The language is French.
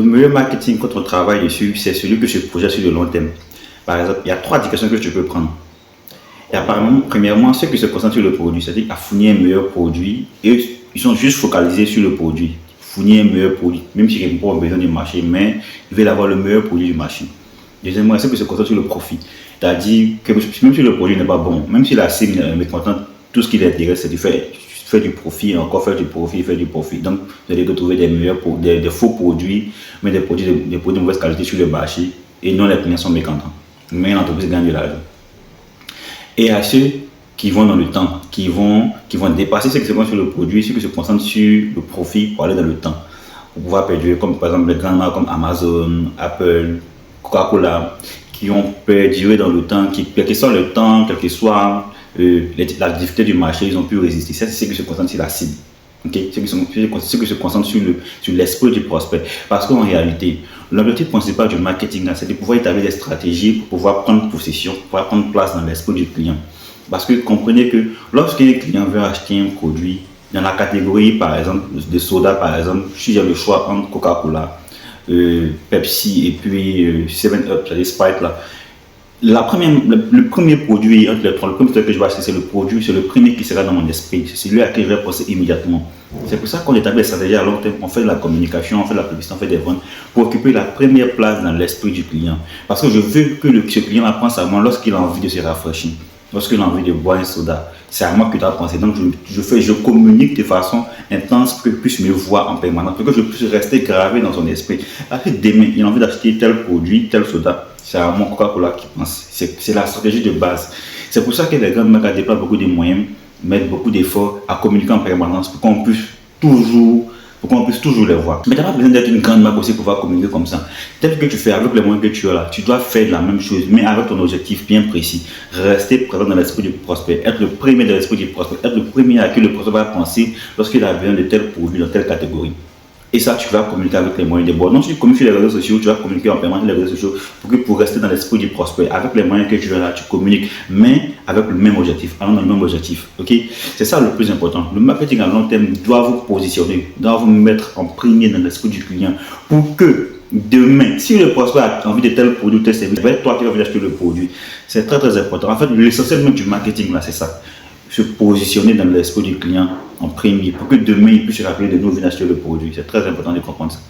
Le meilleur marketing quand on travaille dessus, c'est celui que se projette sur le long terme. Par exemple, il y a 3 indications que tu peux prendre. Et apparemment, premièrement, ceux qui se concentrent sur le produit, c'est-à-dire à fournir un meilleur produit, et ils sont juste focalisés sur le produit. Fournir un meilleur produit, même s'ils n'ont pas besoin du marché, mais ils veulent avoir le meilleur produit du marché. Deuxièmement, ceux qui se concentrent sur le profit, c'est-à-dire que même si le produit n'est pas bon, même si la cible est mécontente, tout ce qui l'intéresse, c'est de faire du profit, encore faire du profit, faire du profit. Donc, vous allez trouver des faux produits, mais des produits de mauvaise qualité sur le marché, et non les clients sont mécontents. Mais l'entreprise gagne de l'argent. Et à ceux qui vont dans le temps, qui vont dépasser ceux qui se concentrent sur le produit, ceux qui se concentrent sur le profit pour aller dans le temps, pour pouvoir perdurer, comme par exemple les grandes marques comme Amazon, Apple, Coca-Cola, qui ont perduré dans le temps, quel que soit le temps, quel que soit la difficulté du marché, ils ont pu résister. Ça, c'est ceux qui se concentrent sur la cible. Okay? Ceux qui se concentrent sur l'esprit du prospect. Parce qu'en réalité, l'objectif principal du marketing, c'est de pouvoir établir des stratégies pour pouvoir prendre possession, pour pouvoir prendre place dans l'esprit du client. Parce que comprenez que lorsqu'un client veut acheter un produit, dans la catégorie par exemple de soda, par exemple, si j'ai le choix entre Coca-Cola, Pepsi et puis 7-Up, c'est-à-dire Sprite là. Le premier produit entre les trois, le premier que je vais acheter, c'est le produit, c'est le premier qui sera dans mon esprit, c'est celui à qui je vais penser immédiatement. C'est pour ça qu'on établit des stratégies à long terme, on fait de la communication, on fait de la publicité, on fait des ventes pour occuper la première place dans l'esprit du client. Parce que je veux que ce client pense à moi lorsqu'il a envie de se rafraîchir, lorsqu'il a envie de boire un soda. C'est à moi que tu dois penser. Donc je communique de façon intense pour qu'il puisse me voir en permanence, pour que je puisse rester gravé dans son esprit. Parce que demain, il a envie d'acheter tel produit, tel soda. C'est à mon Coca-Cola qui pense. C'est la stratégie de base. C'est pour ça que les grandes marques déploient beaucoup de moyens, mettent beaucoup d'efforts à communiquer en permanence pour qu'on puisse toujours les voir. Mais tu n'as pas besoin d'être une grande marque aussi pour pouvoir communiquer comme ça. Tel que tu fais avec les moyens que tu as là, tu dois faire la même chose, mais avec ton objectif bien précis. Rester présent dans l'esprit du prospect, être le premier dans l'esprit du prospect, être le premier à qui le prospect va penser lorsqu'il a besoin de tel produit dans telle catégorie. Et ça, tu vas communiquer avec les moyens de bord. Non, tu communiques sur les réseaux sociaux, tu vas communiquer en permanence sur les réseaux sociaux pour rester dans l'esprit du prospect. Avec les moyens que tu as là, tu communiques, mais avec le même objectif, allant dans le même objectif. Okay? C'est ça le plus important. Le marketing à long terme doit vous positionner, doit vous mettre en premier dans l'esprit du client pour que demain, si le prospect a envie de tel produit, tel service, c'est toi qui vas acheter le produit. C'est très très important. En fait, l'essentiel même du marketing là, c'est ça. Se positionner dans l'esprit du client en premier pour que demain il puisse se rappeler de nous venir acheter le produit. C'est très important de comprendre ça.